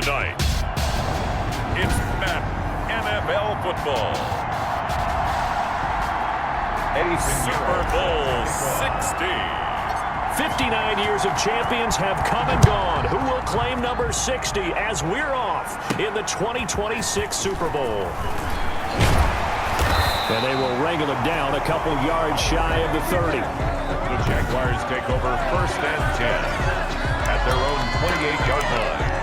Tonight, it's Madden NFL football. A Super Bowl 60. 59 years of champions have come and gone. Who will claim number 60 as we're off in the 2026 Super Bowl? And they will wrangle him down a couple yards shy of the 30. The Jaguars take over 1st and 10 at their own 28-yard line.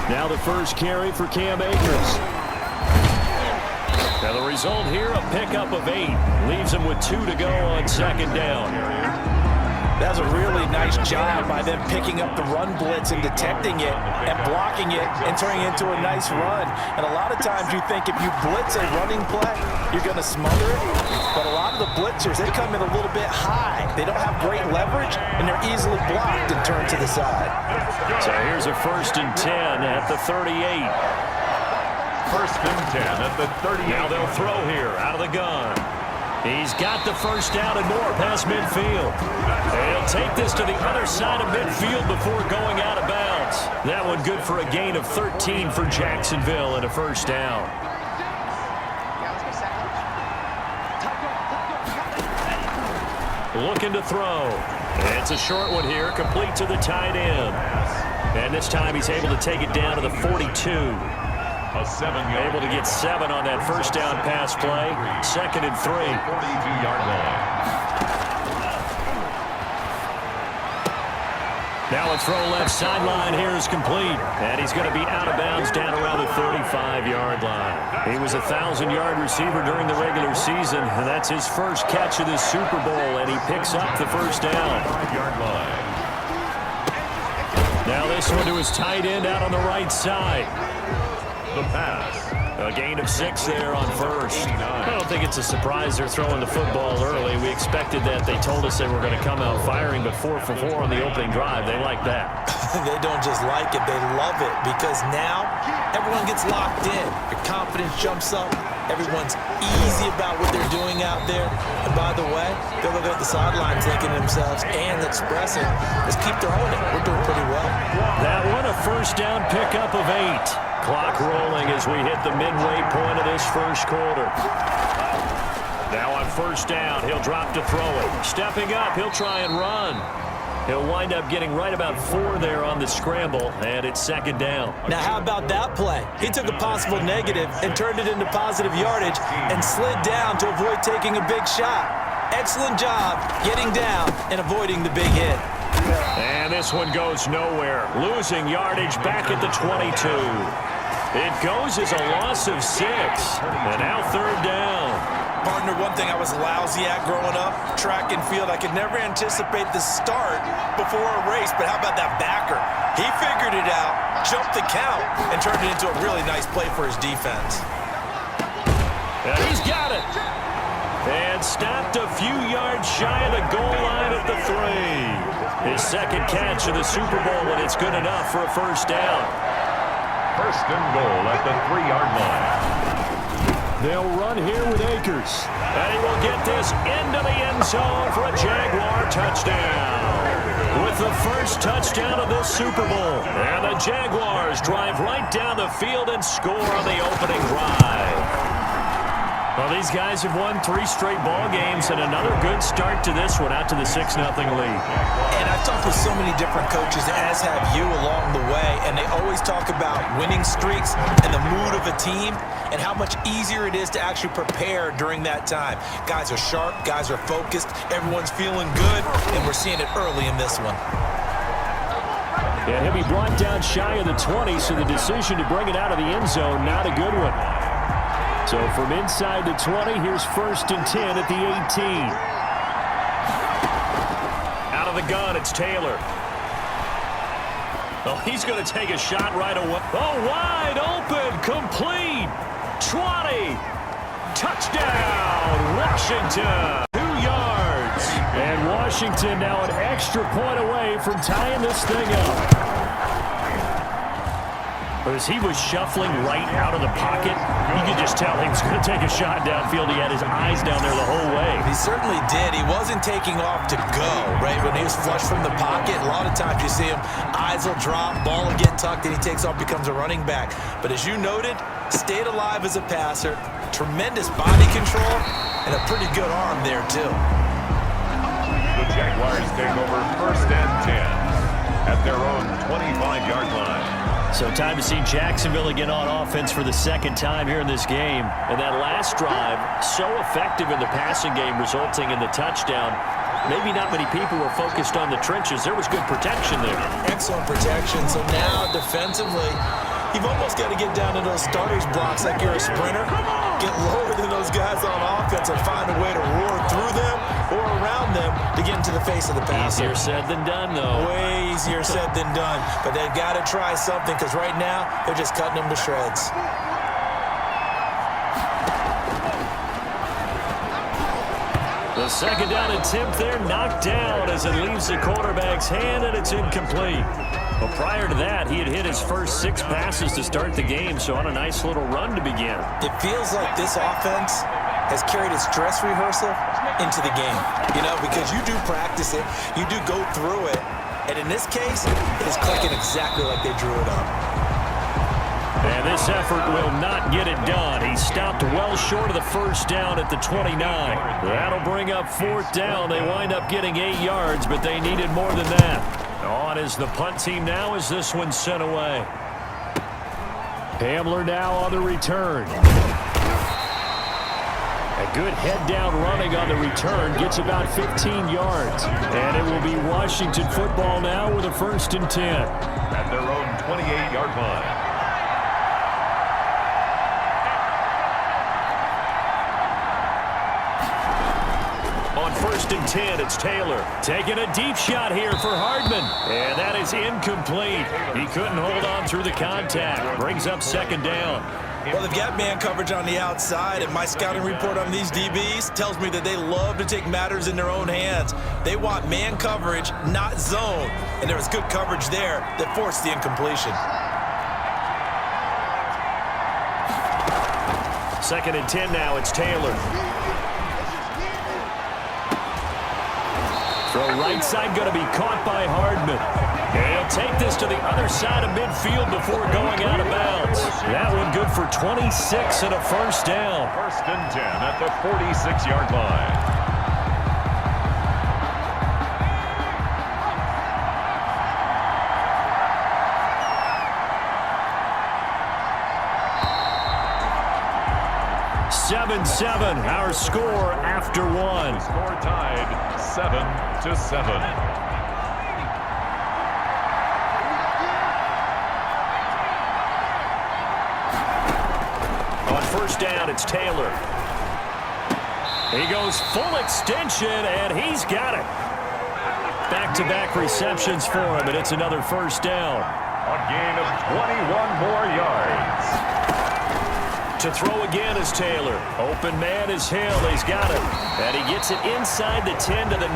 Now the first carry for Cam Akers. Now the result here, a pickup of 8. Leaves him with 2 to go on 2nd down. That was a really nice job by them picking up the run blitz and detecting it and blocking it and turning it into a nice run. And a lot of times you think if you blitz a running play, you're going to smother it. But a lot of the blitzers, they come in a little bit high. They don't have great leverage, and they're easily blocked and turned to the side. So here's a 1st and 10 at the 38. 1st and 10 at the 38. Now they'll throw here out of the gun. He's got the first down and more past midfield. He'll take this to the other side of midfield before going out of bounds. That one good for a gain of 13 for Jacksonville and a 1st down. Looking to throw. It's a short one here, complete to the tight end. And this time he's able to take it down to the 42. Able to get 7 on that 1st down pass play. 2nd and 3. 42-yard line. Now a throw left sideline here is complete. And he's going to be out of bounds down around the 35-yard line. He was a 1,000-yard receiver during the regular season, and that's his first catch of this Super Bowl, and he picks up the 1st down. 5-yard line. Now this one to his tight end out on the right side. The pass. A gain of 6 there on 1st. I don't think it's a surprise they're throwing the football early. We expected that. They told us they were going to come out firing, but 4 for 4 on the opening drive. They like that. They don't just like it, they love it, because now everyone gets locked in. Your confidence jumps up. Everyone's easy about what they're doing out there. And by the way, they're looking at the sideline thinking to themselves and expressing, let's keep throwing it. We're doing pretty well. That one a 1st down pickup of 8. Clock rolling as we hit the midway point of this 1st quarter. Now on 1st down, he'll drop to throw it. Stepping up, he'll try and run. He'll wind up getting right about 4 there on the scramble, and it's 2nd down. Now how about that play? He took a possible negative and turned it into positive yardage and slid down to avoid taking a big shot. Excellent job getting down and avoiding the big hit. And this one goes nowhere. Losing yardage back at the 22. It goes as a loss of 6. And now 3rd down. Partner, one thing I was lousy at growing up, track and field, I could never anticipate the start before a race, but how about that backer? He figured it out, jumped the count, and turned it into a really nice play for his defense. And he's got it. And stopped a few yards shy of the goal line at the 3. His 2nd catch of the Super Bowl, and it's good enough for a 1st down. 1st and goal at the 3-yard line. They'll run here with Akers. And he will get this into the end zone for a Jaguar touchdown. With the 1st touchdown of this Super Bowl. And the Jaguars drive right down the field and score on the opening drive. Well, these guys have won 3 straight ball games, and another good start to this one, out to the 6-0 lead. And I've talked with so many different coaches, as have you along the way, and they always talk about winning streaks and the mood of a team and how much easier it is to actually prepare during that time. Guys are sharp, guys are focused, everyone's feeling good, and we're seeing it early in this one. Yeah, he'll be brought down shy of the 20, so the decision to bring it out of the end zone, not a good one. So from inside the 20, here's 1st and 10 at the 18. Out of the gun, it's Taylor. Oh, he's going to take a shot right away. Oh, wide open, complete. 20. Touchdown, Washington. 2 yards. And Washington now an extra point away from tying this thing up. As he was shuffling right out of the pocket, you could just tell he was going to take a shot downfield. He had his eyes down there the whole way. He certainly did. He wasn't taking off to go, right? When he was flush from the pocket, a lot of times you see him, eyes will drop, ball will get tucked, and he takes off, becomes a running back. But as you noted, stayed alive as a passer, tremendous body control, and a pretty good arm there, too. The Jaguars take over 1st and 10 at their own 25-yard line. So time to see Jacksonville again on offense for the second time here in this game. And that last drive, so effective in the passing game, resulting in the touchdown. Maybe not many people were focused on the trenches. There was good protection there. Excellent protection. So now defensively, you've almost got to get down to those starters blocks like you're a sprinter. Get lower than those guys on offense and find a way to roar through them or around them to get into the face of the passer. Easier said than done, though. Way easier said than done. But they've got to try something because right now they're just cutting them to shreds. The second down attempt there knocked down as it leaves the quarterback's hand, and it's incomplete. Well, prior to that, he had hit his first 6 passes to start the game, so on a nice little run to begin. It feels like this offense has carried its dress rehearsal into the game, you know, because you do practice it, you do go through it, and in this case, it is clicking exactly like they drew it up. And this effort will not get it done. He stopped well short of the first down at the 29. That'll bring up 4th down. They wind up getting 8 yards, but they needed more than that. On is the punt team now as this one's sent away. Hamler now on the return. A good head-down running on the return gets about 15 yards. And it will be Washington football now with a 1st and 10. At their own 28-yard line. On 1st and 10, it's Taylor taking a deep shot here for Hardman. And that is incomplete. He couldn't hold on through the contact. Brings up 2nd down. Well, they've got man coverage on the outside, and my scouting report on these DBs tells me that they love to take matters in their own hands. They want man coverage, not zone. And there was good coverage there that forced the incompletion. 2nd and 10 now, it's Taylor. Throw right side going to be caught by Hardman. He'll take this to the other side of midfield before going out of bounds. That one good for 26 and a 1st down. 1st and 10 at the 46-yard line. Our score after 1. Score tied 7-7. On 1st down, it's Taylor. He goes full extension, and he's got it. Back-to-back receptions for him, and it's another 1st down. A gain of 21 more yards. To throw again is Taylor. Open man is Hill. He's got it. And he gets it inside the 10 to the 9.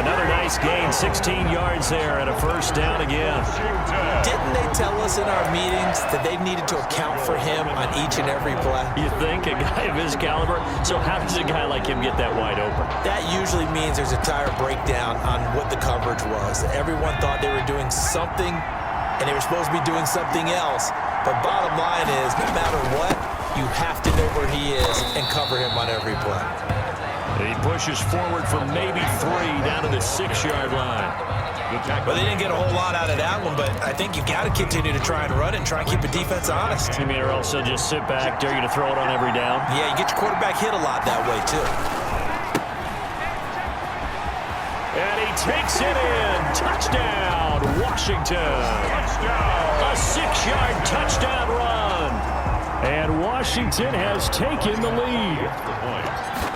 Another nice gain, 16 yards there, and a 1st down again. Didn't they tell us in our meetings that they needed to account for him on each and every play? You think? A guy of his caliber? So how does a guy like him get that wide open? That usually means there's a tire breakdown on what the coverage was. Everyone thought they were doing something, and they were supposed to be doing something else. But bottom line is, no matter what, you have to know where he is and cover him on every play. He pushes forward for maybe 3 down to the 6-yard line. Well, they didn't get a whole lot out of that one, but I think you've got to continue to try and run it and try and keep the defense honest. You mean or else they'll just sit back, dare you to throw it on every down? Yeah, you get your quarterback hit a lot that way, too. And he takes it in. Touchdown, Washington. Touchdown. A 6-yard touchdown run. And Washington has taken the lead.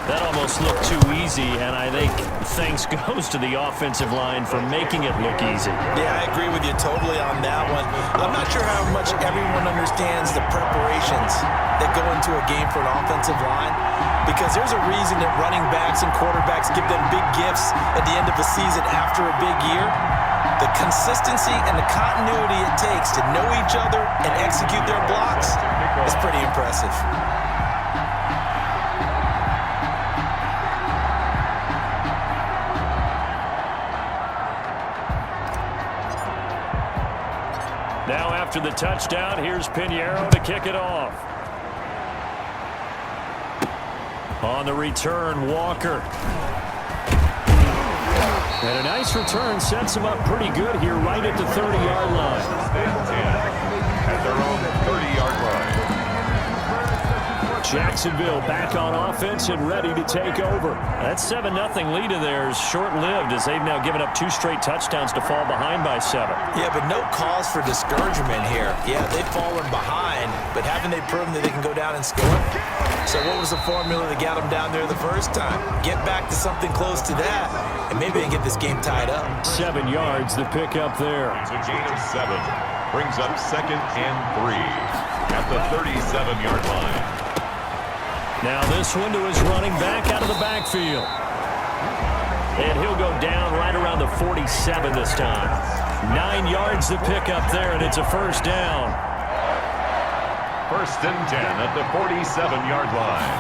That almost looked too easy, and I think thanks goes to the offensive line for making it look easy. Yeah, I agree with you totally on that one. I'm not sure how much everyone understands the preparations that go into a game for an offensive line, because there's a reason that running backs and quarterbacks give them big gifts at the end of a season after a big year. The consistency and the continuity it takes to know each other and execute their blocks is pretty impressive. Now after the touchdown, here's Pinheiro to kick it off. On the return, Walker. And a nice return sets him up pretty good here right at the 30-yard line. At their own 30-yard line. Jacksonville back on offense and ready to take over. That 7-0 lead of theirs short-lived as they've now given up 2 straight touchdowns to fall behind by 7. Yeah, but no cause for discouragement here. Yeah, they've fallen behind, but haven't they proven that they can go down and score? So what was the formula that got them down there the first time? Get back to something close to that, and maybe they can get this game tied up. 7 yards, the pickup there. It's a gain of 7. Brings up 2nd and 3 at the 37-yard line. Now this one to his running back out of the backfield. And he'll go down right around the 47 this time. 9 yards to pick up there, and it's a first down. 1st and 10 at the 47-yard line.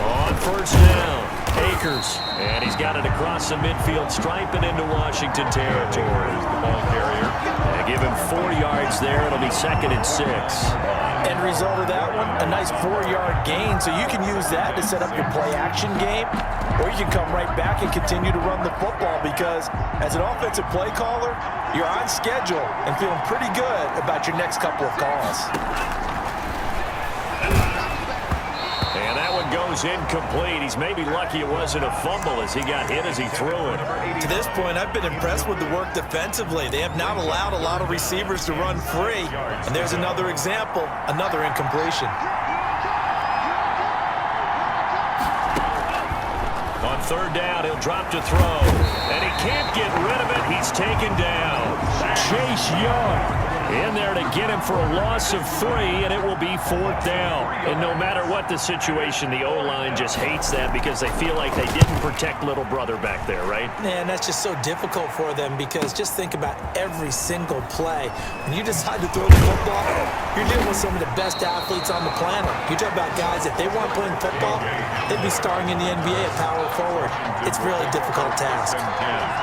On first down, Akers. And he's got it across the midfield stripe and into Washington territory. The ball carrier. They give him 4 yards there. It'll be 2nd and 6. End result of that one, a nice 4-yard gain. So you can use that to set up your play-action game, or you can come right back and continue to run the football because as an offensive play caller, you're on schedule and feeling pretty good about your next couple of calls. And that one goes incomplete. He's maybe lucky it wasn't a fumble as he got hit as he threw it. To this point, I've been impressed with the work defensively. They have not allowed a lot of receivers to run free. And there's another example, another incompletion. On 3rd down, he'll drop to throw. And he can't get rid of it. He's taken down. Chase Young in there to get him for a loss of 3, and it will be 4th down. And no matter what the situation, the O-line just hates that because they feel like they didn't protect little brother back there, right? Man, that's just so difficult for them because just think about every single play. When you decide to throw the football, you're dealing with some of the best athletes on the planet. You talk about guys, if they weren't playing football, they'd be starring in the NBA at power forward. It's a really difficult task.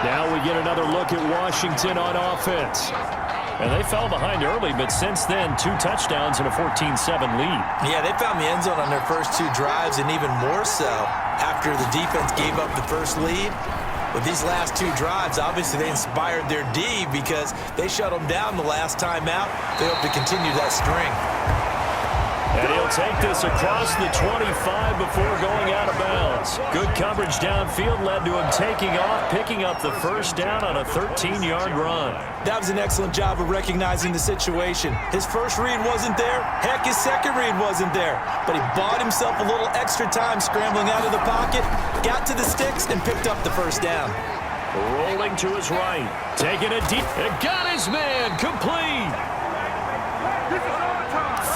Now we get another look at Washington on offense. And they fell behind early, but since then, 2 touchdowns and a 14-7 lead. Yeah, they found the end zone on their first 2 drives, and even more so after the defense gave up the first lead. With these last 2 drives, obviously they inspired their D because they shut them down the last time out. They hope to continue that string. And he'll take this across the 25 before going out of bounds. Good coverage downfield led to him taking off, picking up the first down on a 13-yard run. That was an excellent job of recognizing the situation. His first read wasn't there. Heck, his second read wasn't there. But he bought himself a little extra time scrambling out of the pocket, got to the sticks, and picked up the first down. Rolling to his right, taking a deep, and got his man complete.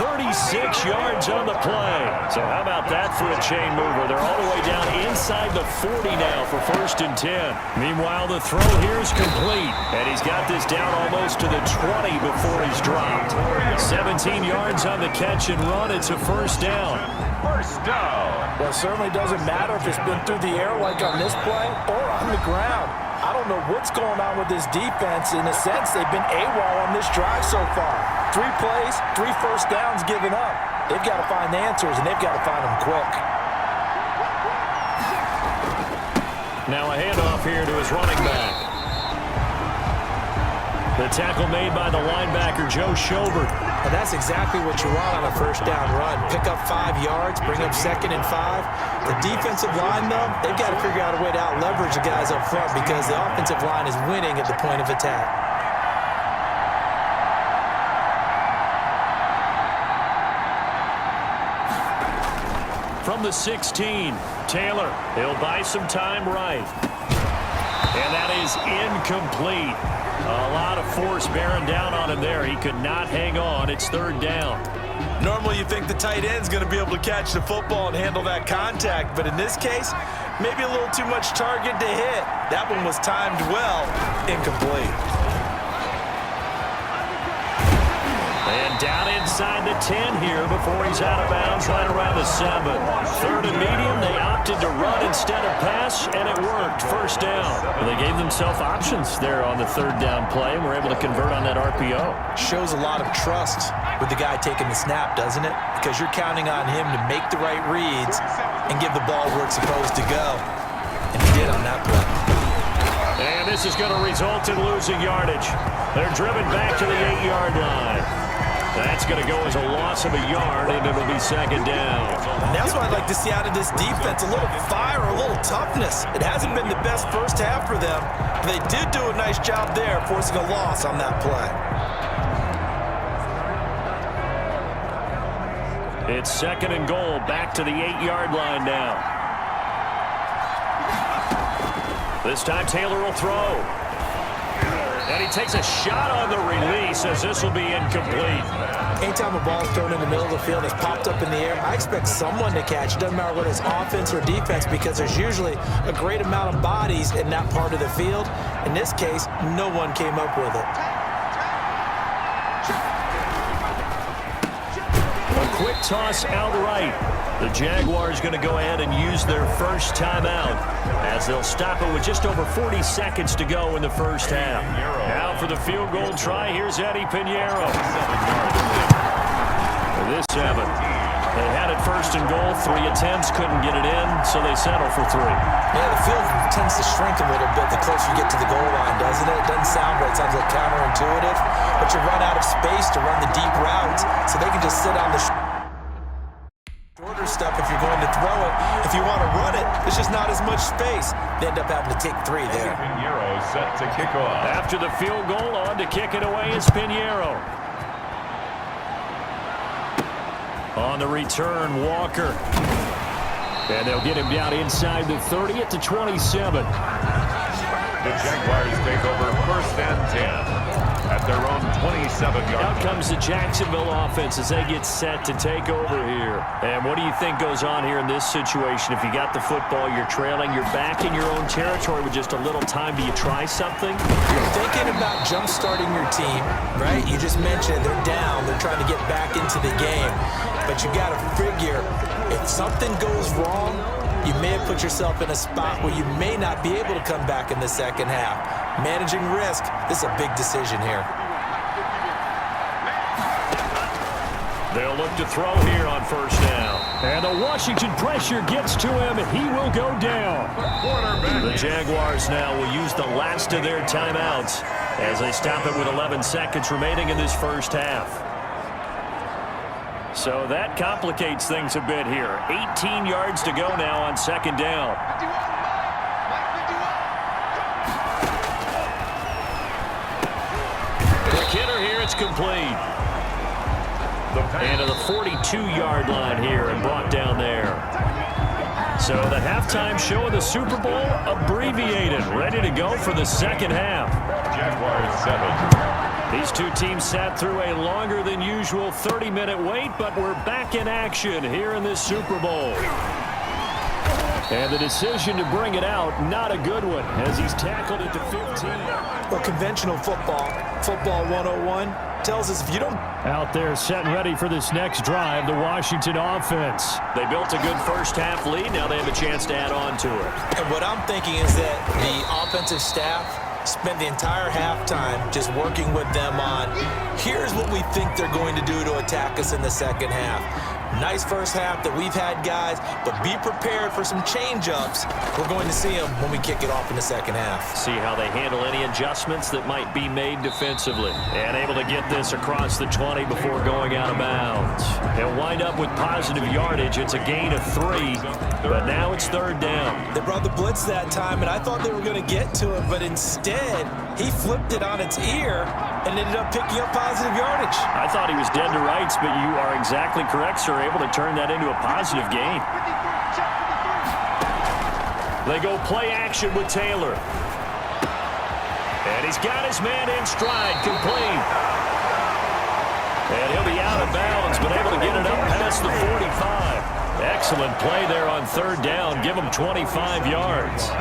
36 yards on the play. So how about that for a chain mover? They're all the way down inside the 40 now for 1st and 10. Meanwhile, the throw here is complete. And he's got this down almost to the 20 before he's dropped. 17 yards on the catch and run. It's a first down. First down. Well, it certainly doesn't matter if it's been through the air like on this play or on the ground. I don't know what's going on with this defense. In a sense, they've been AWOL on this drive so far. 3 plays, 3 first downs given up. They've got to find the answers, and they've got to find them quick. Now a handoff here to his running back. The tackle made by the linebacker, Joe Schobert. And that's exactly what you want on a first down run. Pick up 5 yards, bring up 2nd and 5. The defensive line, though, they've got to figure out a way to out-leverage the guys up front because the offensive line is winning at the point of attack. From the 16, Taylor. He'll buy some time right. And that is incomplete. A lot of force bearing down on him there. He could not hang on. It's third down. Normally you think the tight end's going to be able to catch the football and handle that contact, but in this case, maybe a little too much target to hit. That one was timed well, incomplete. And down inside the 10 here before he's out of bounds right around the 7. Third and medium, they opted to run instead of pass, and it worked. First down. Well, they gave themselves options there on the third down play, and were able to convert on that RPO. Shows a lot of trust with the guy taking the snap, doesn't it? Because you're counting on him to make the right reads and give the ball where it's supposed to go. And he did on that play. And this is going to result in losing yardage. They're driven back to the 8-yard line. That's going to go as a loss of a yard, and it'll be second down. And that's what I'd like to see out of this defense, a little fire, a little toughness. It hasn't been the best first half for them, but they did do a nice job there, forcing a loss on that play. It's second and goal, back to the 8-yard line now. This time Taylor will throw. And he takes a shot on the release as this will be incomplete. Anytime a ball's thrown in the middle of the field that's popped up in the air, I expect someone to catch. It doesn't matter whether it's offense or defense, because there's usually a great amount of bodies in that part of the field. In this case, no one came up with it. A quick toss out right. The Jaguars going to go ahead and use their first timeout as they'll stop it with just over 40 seconds to go in the first half. Now for the field goal try, here's Eddie Pinheiro. For this 7. They had it first and goal. 3 attempts, couldn't get it in, so they settle for 3. Yeah, the field tends to shrink a little bit the closer you get to the goal line, doesn't it? It doesn't sound right. It sounds like counterintuitive, but you run out of space to run the deep routes, so they can just sit on the shorter stuff if you're going to throw it. If you want to run it, there's just not as much space. They end up having to take 3 there. Pinheiro set to kick off. After the field goal, on to kick it away is Pinheiro. On the return, Walker. And they'll get him down inside the 30 at the 27. The Jaguars take over first and 10 at their own 27-yard Out comes the Jacksonville offense as they get set to take over here. And what do you think goes on here in this situation? If you got the football, you're trailing, you're back in your own territory with just a little time. Do you try something? You're thinking about jump-starting your team, right? You just mentioned they're down. They're trying to get back into the game. But you got to figure, if something goes wrong, you may have put yourself in a spot where you may not be able to come back in the second half. Managing risk, this is a big decision here. They'll look to throw here on first down. And the Washington pressure gets to him. He will go down. The Jaguars now will use the last of their timeouts as they stop it with 11 seconds remaining in this first half. So that complicates things a bit here. 18 yards to go now on second down. The kidder here, it's complete. And to the 42-yard line here and brought down there. So the halftime show of the Super Bowl abbreviated, ready to go for the second half. Jaguars 7. These two teams sat through a longer than usual 30-minute wait, but we're back in action here in this Super Bowl. And the decision to bring it out, not a good one, as he's tackled at the 15. Well, conventional football 101, tells us if you don't... Out there set and ready for this next drive, the Washington offense. They built a good first half lead. Now they have a chance to add on to it. And what I'm thinking is that the offensive staff spent the entire halftime just working with them on, here's what we think they're going to do to attack us in the second half. Nice first half that we've had, guys, but be prepared for some change-ups. We're going to see them when we kick it off in the second half. See how they handle any adjustments that might be made defensively. And able to get this across the 20 before going out of bounds. They'll wind up with positive yardage. It's a gain of 3, but now it's third down. They brought the blitz that time, and I thought they were going to get to it, but instead, he flipped it on its ear and ended up picking up positive yardage. I thought he was dead to rights, but you are exactly correct, sir. Able to turn that into a positive gain. They go play action with Taylor. And he's got his man in stride, complete. And he'll be out of bounds, but able to get it up past the 45. Excellent play there on third down. Give him 25 yards.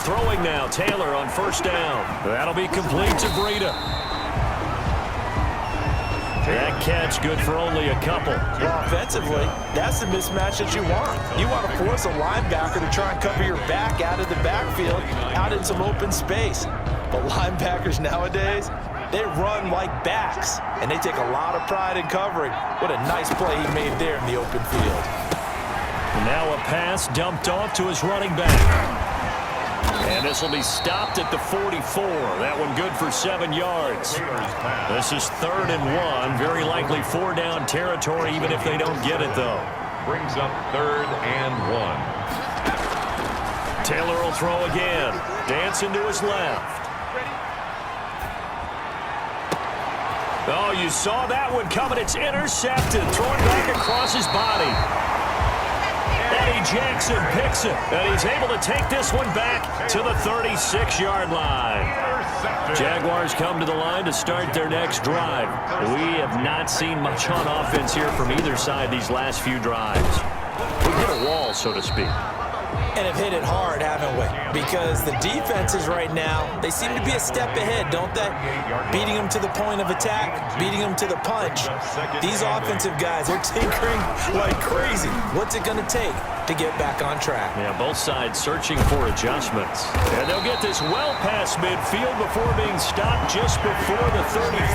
Throwing now, Taylor on first down. That'll be complete to Breida. That catch good for only a couple. Well, offensively, that's the mismatch that you want. You want to force a linebacker to try and cover your back out of the backfield, out in some open space. But linebackers nowadays, they run like backs, and they take a lot of pride in covering. What a nice play he made there in the open field. Now a pass dumped off to his running back. And this will be stopped at the 44. That one good for 7 yards. This is 3rd and 1. Very likely 4-down territory, even if they don't get it, though. Brings up 3rd and 1. Taylor will throw again. Dancing to his left. Oh, you saw that one coming. It's intercepted. Thrown back across his body. Eddie Jackson picks it, and he's able to take this one back to the 36-yard line. Jaguars come to the line to start their next drive. We have not seen much on offense here from either side these last few drives. We hit a wall, so to speak. And have hit it hard, haven't we? Because the defenses right now, they seem to be a step ahead, don't they? Beating them to the point of attack, beating them to the punch. These offensive guys are tinkering like crazy. What's it going to take to get back on track? Yeah, both sides searching for adjustments. And they'll get this well past midfield before being stopped just before the 35.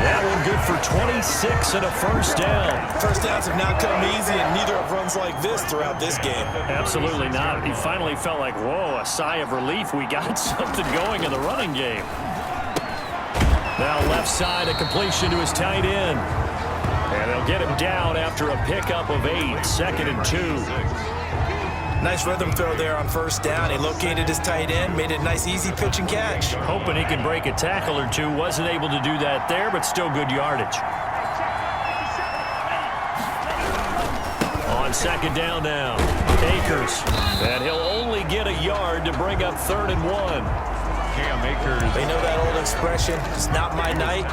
That one good for 26 and a first down. First downs have not come easy, and neither have runs like this throughout this game. Absolutely not. He finally felt like, whoa, a sigh of relief. We got something going in the running game. Now left side, a completion to his tight end. And they'll get him down after a pickup of 8, 2nd and 2. Nice rhythm throw there on first down. He located his tight end, made a nice easy pitch and catch. Hoping he can break a tackle or two. Wasn't able to do that there, but still good yardage. On second down now, Akers. And he'll only get a yard to bring up 3rd and 1. Cam Akers. They know that old expression, it's not my night.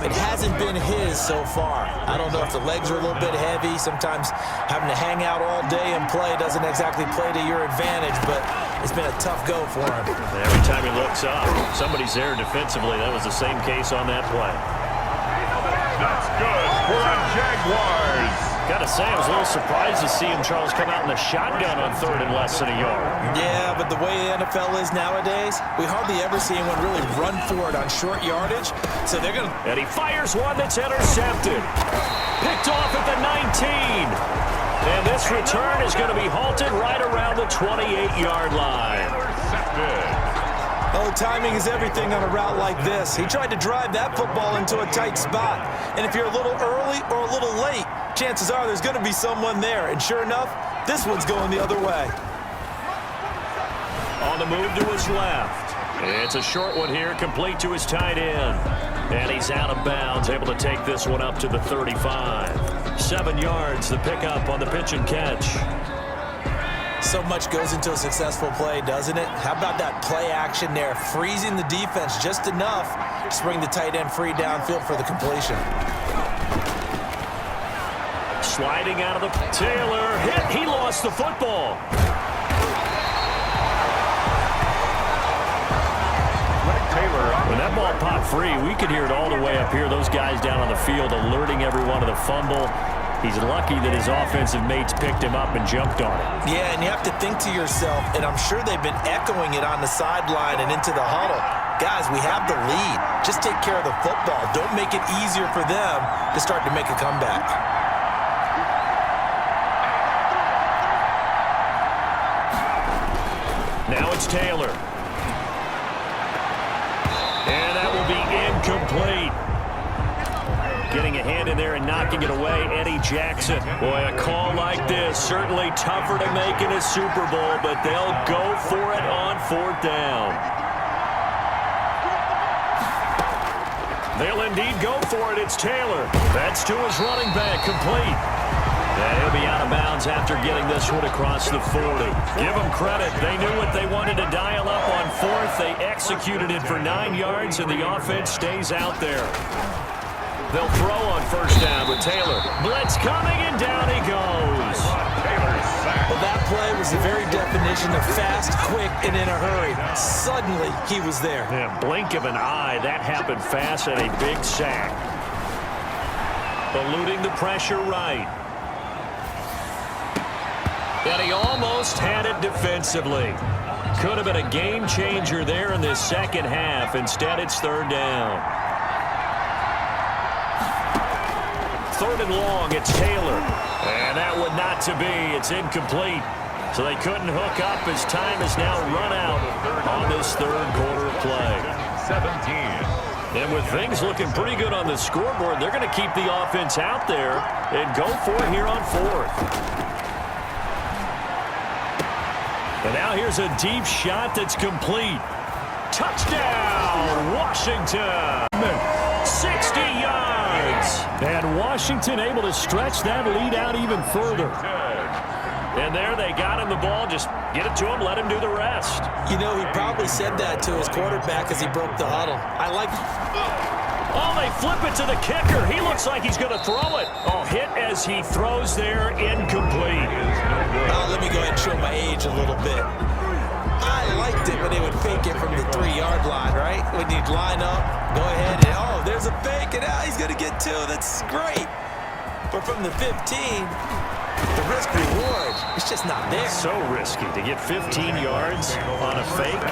It hasn't been his so far. I don't know if the legs are a little bit heavy. Sometimes having to hang out all day and play doesn't exactly play to your advantage, but it's been a tough go for him. Every time he looks up, somebody's there defensively. That was the same case on that play. That's good for the Jaguars. Got to say, I was a little surprised to see him, Charles, come out in the shotgun on 3rd and less than a yard. Yeah, but the way the NFL is nowadays, we hardly ever see anyone really run for it on short yardage. So they're going to... And he fires one that's intercepted. Picked off at the 19. And this return is going to be halted right around the 28-yard line. Intercepted. Oh, timing is everything on a route like this. He tried to drive that football into a tight spot. And if you're a little early or a little late, chances are there's going to be someone there. And sure enough, this one's going the other way. On the move to his left. It's a short one here, complete to his tight end. And he's out of bounds, able to take this one up to the 35. 7 yards, the pickup on the pitch and catch. So much goes into a successful play, doesn't it? How about that play action there, freezing the defense just enough to bring the tight end free downfield for the completion. Sliding out of the... Taylor hit. He lost the football. When that ball popped free, we could hear it all the way up here. Those guys down on the field alerting everyone of the fumble. He's lucky that his offensive mates picked him up and jumped on it. Yeah, and you have to think to yourself, and I'm sure they've been echoing it on the sideline and into the huddle. Guys, we have the lead. Just take care of the football. Don't make it easier for them to start to make a comeback. Now it's Taylor. And that will be incomplete. Getting a hand in there and knocking it away, Eddie Jackson. Boy, a call like this, certainly tougher to make in a Super Bowl, but they'll go for it on 4th down. They'll indeed go for it. It's Taylor. That's to his running back, complete. Yeah, he'll be out of bounds after getting this one across the 40. Give them credit. They knew what they wanted to dial up on fourth. They executed it for 9 yards, and the offense stays out there. They'll throw on first down with Taylor. Blitz coming, and down he goes. Well, that play was the very definition of fast, quick, and in a hurry. Suddenly, he was there. Yeah, blink of an eye. That happened fast and a big sack. Eluding the pressure right. And he almost had it defensively. Could have been a game changer there in this second half. Instead, it's third down. Third and long, it's Taylor. And that one not to be. It's incomplete. So they couldn't hook up as time is now run out on this third quarter play. 17. And with things looking pretty good on the scoreboard, they're going to keep the offense out there and go for it here on fourth. And now here's a deep shot that's complete. Touchdown, Washington. 60 yards. And Washington able to stretch that lead out even further. And there they got him the ball. Just get it to him, let him do the rest. You know, he probably said that to his quarterback as he broke the huddle. Oh, they flip it to the kicker. He looks like he's going to throw it. Oh, hit as he throws there, incomplete. Let me go ahead and show my age a little bit. I liked it when they would fake it from the 3-yard line, right? When you'd line up, go ahead, and oh, there's a fake, and now he's going to get 2. That's great. But from the 15, the risk-reward, it's just not there. So risky to get 15 yards on a fake.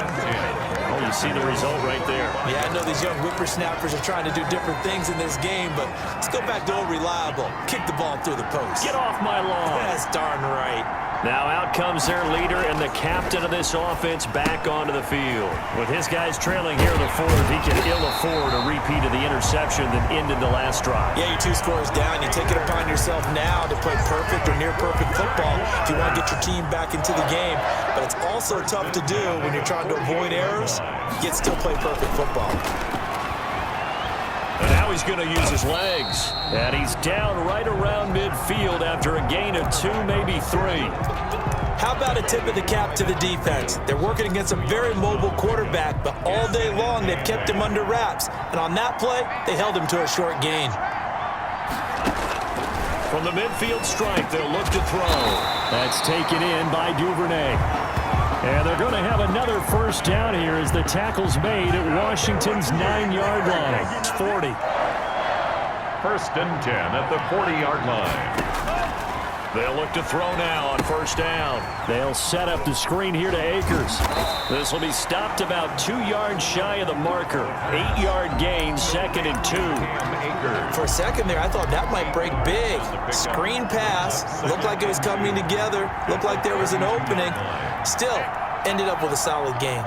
Oh, you see the result right there. Yeah, I know these young whippersnappers are trying to do different things in this game, but let's go back to old reliable. Kick the ball through the post. Get off my lawn. That's darn right. Now out comes their leader and the captain of this offense back onto the field. With his guys trailing here in the fourth, he can ill afford a repeat of the interception that ended the last drive. Yeah, you're 2 scores down. You take it upon yourself now to play perfect or near-perfect football if you want to get your team back into the game. But it's also tough to do when you're trying to avoid errors, yet still play perfect football. And now he's going to use his legs. And he's down right around midfield after a gain of 2, maybe 3. How about a tip of the cap to the defense? They're working against a very mobile quarterback, but all day long they've kept him under wraps. And on that play, they held him to a short gain. From the midfield stripe, they'll look to throw. That's taken in by Duvernay. And they're going to have another first down here as the tackle's made at Washington's 9-yard line. It's 40. First and 10 at the 40-yard line. They'll look to throw now on first down. They'll set up the screen here to Akers. This will be stopped about 2 yards shy of the marker. 8-yard gain, second and 2. For a second there, I thought that might break big. Screen pass. Looked like it was coming together. Looked like there was an opening. Still, ended up with a solid gain.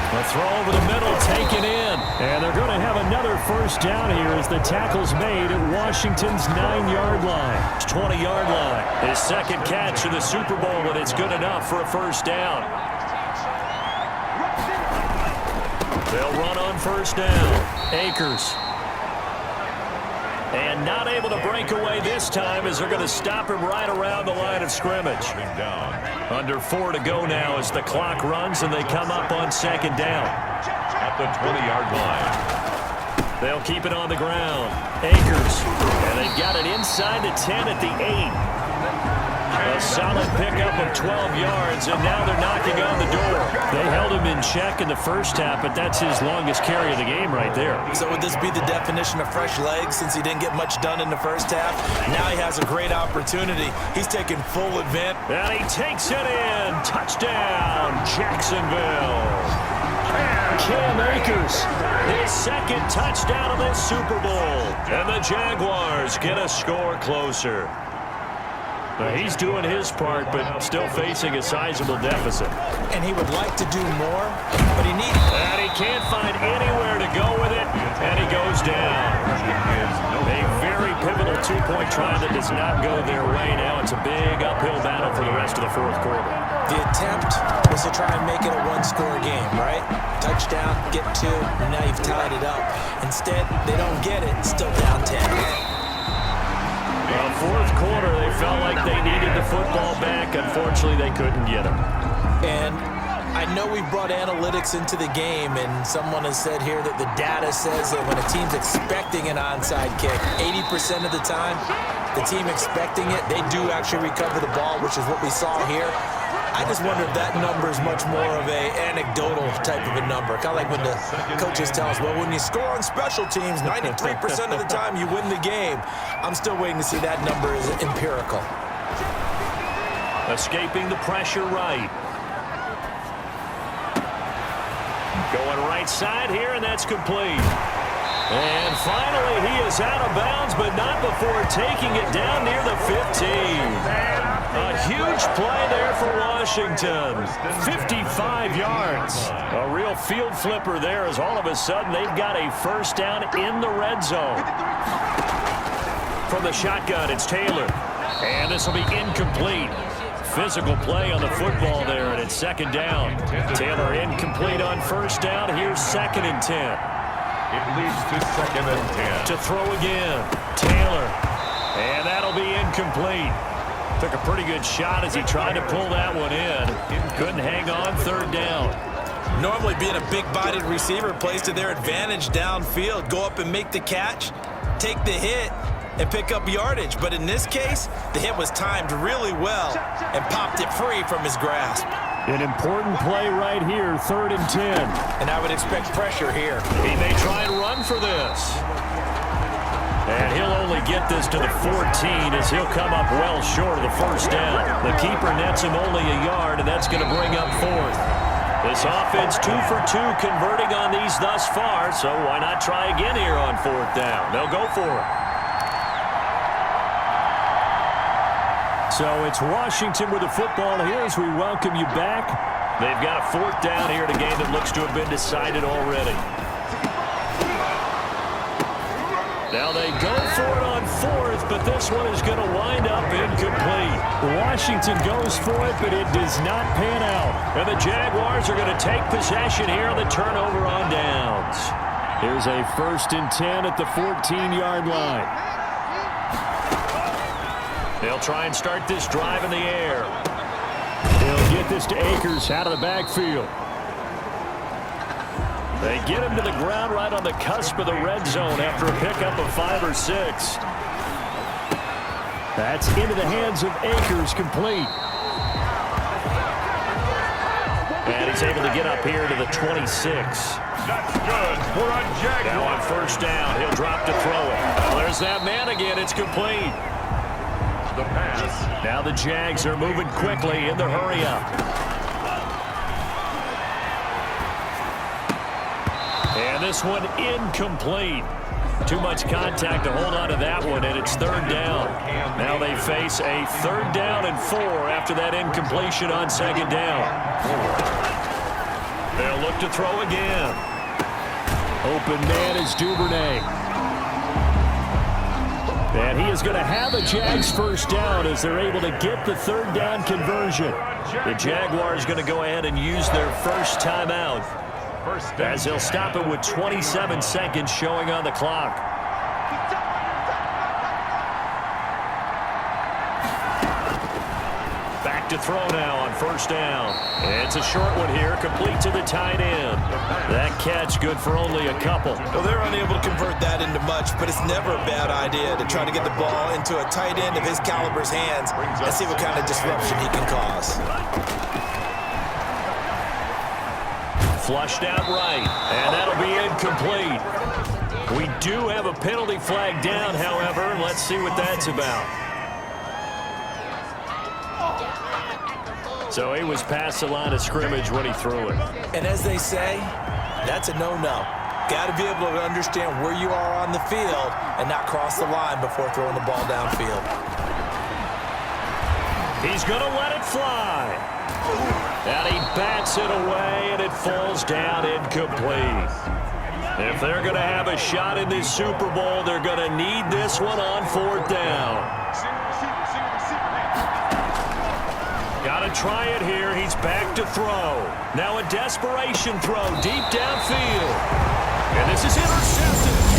A throw over the middle, taken in. And they're going to have another first down here as the tackle's made at Washington's 9-yard line. It's 20-yard line. His second catch in the Super Bowl, and it's good enough for a first down. They'll run on first down. Akers. And not able to break away this time as they're going to stop him right around the line of scrimmage. Under 4 to go now as the clock runs and they come up on second down. At the 20-yard line. They'll keep it on the ground. Akers. And they've got it inside the 10 at the 8. A solid pickup of 12 yards, and now they're knocking on the door. They held him in check in the first half, but that's his longest carry of the game right there. So would this be the definition of fresh legs since he didn't get much done in the first half? Now he has a great opportunity. He's taking full advantage. And he takes it in. Touchdown, Jacksonville. Cam Akers, his second touchdown of this Super Bowl. And the Jaguars get a score closer. He's doing his part, but still facing a sizable deficit. And he would like to do more, but he needs... And he can't find anywhere to go with it, and he goes down. A very pivotal two-point try that does not go their way. Now it's a big uphill battle for the rest of the fourth quarter. The attempt was to try and make it a one-score game, right? Touchdown, get 2, and now you've tied it up. Instead, they don't get it, still down 10. Well, fourth quarter, they felt like they needed the football back. Unfortunately, they couldn't get it. And I know we brought analytics into the game, and someone has said here that the data says that when a team's expecting an onside kick, 80% of the time, the team expecting it, they do actually recover the ball, which is what we saw here. I just wonder if that number is much more of a anecdotal type of a number. Kind of like when the coaches tell us, well, when you score on special teams, 93% of the time you win the game. I'm still waiting to see that number is empirical. Escaping the pressure right. Going right side here, and that's complete. And finally, he is out of bounds, but not before taking it down near the 15. A huge play there for Washington. 55 yards. A real field flipper there as all of a sudden they've got a first down in the red zone. From the shotgun, it's Taylor. And this will be incomplete. Physical play on the football there, and it's second down. Taylor incomplete on first down. Here's 2nd and 10. It leads to 2nd and 10. To throw again. Taylor. And that'll be incomplete. Took a pretty good shot as he tried to pull that one in. Couldn't hang on, 3rd down. Normally being a big-bodied receiver plays to their advantage downfield. Go up and make the catch, take the hit, and pick up yardage. But in this case, the hit was timed really well and popped it free from his grasp. An important play right here, 3rd and 10. And I would expect pressure here. He may try and run for this. And he'll only get this to the 14 as he'll come up well short of the first down. The keeper nets him only a yard, and that's going to bring up 4th. This offense 2 for 2 converting on these thus far, so why not try again here on 4th down? They'll go for it. So it's Washington with the football here as we welcome you back. They've got a 4th down here in a game that looks to have been decided already. Now they go for it on 4th, but this one is going to wind up incomplete. Washington goes for it, but it does not pan out. And the Jaguars are going to take possession here on the turnover on downs. Here's a 1st and 10 at the 14-yard line. They'll try and start this drive in the air. They'll get this to Akers out of the backfield. They get him to the ground right on the cusp of the red zone after a pickup of 5 or 6. That's into the hands of Akers, complete. And he's able to get up here to the 26. That's good for a Jaguar. Now on 1st down, he'll drop to throw it. Well, there's that man again. It's complete. The pass. Now the Jags are moving quickly in the hurry-up. And this one incomplete. Too much contact to hold on to that one, and it's 3rd down. Now they face a 3rd down and 4 after that incompletion on 2nd down. They'll look to throw again. Open man is Duvernay. And he is going to have a Jags 1st down as they're able to get the 3rd down conversion. The Jaguars going to go ahead and use their first timeout, as they'll stop it with 27 seconds showing on the clock. Back to throw now on 1st down. It's a short one here, complete to the tight end. That catch good for only a couple. Well, they're unable to convert that into much, but it's never a bad idea to try to get the ball into a tight end of his caliber's hands and see what kind of disruption he can cause. Flushed out right, and that'll be incomplete. We do have a penalty flag down, however, and let's see what that's about. So he was past the line of scrimmage when he threw it. And as they say, that's a no-no. Got to be able to understand where you are on the field and not cross the line before throwing the ball downfield. He's going to let it fly. And he bats it away, and it falls down incomplete. If they're going to have a shot in this Super Bowl, they're going to need this one on 4th down. Got to try it here. He's back to throw. Now a desperation throw deep downfield. And this is intercepted.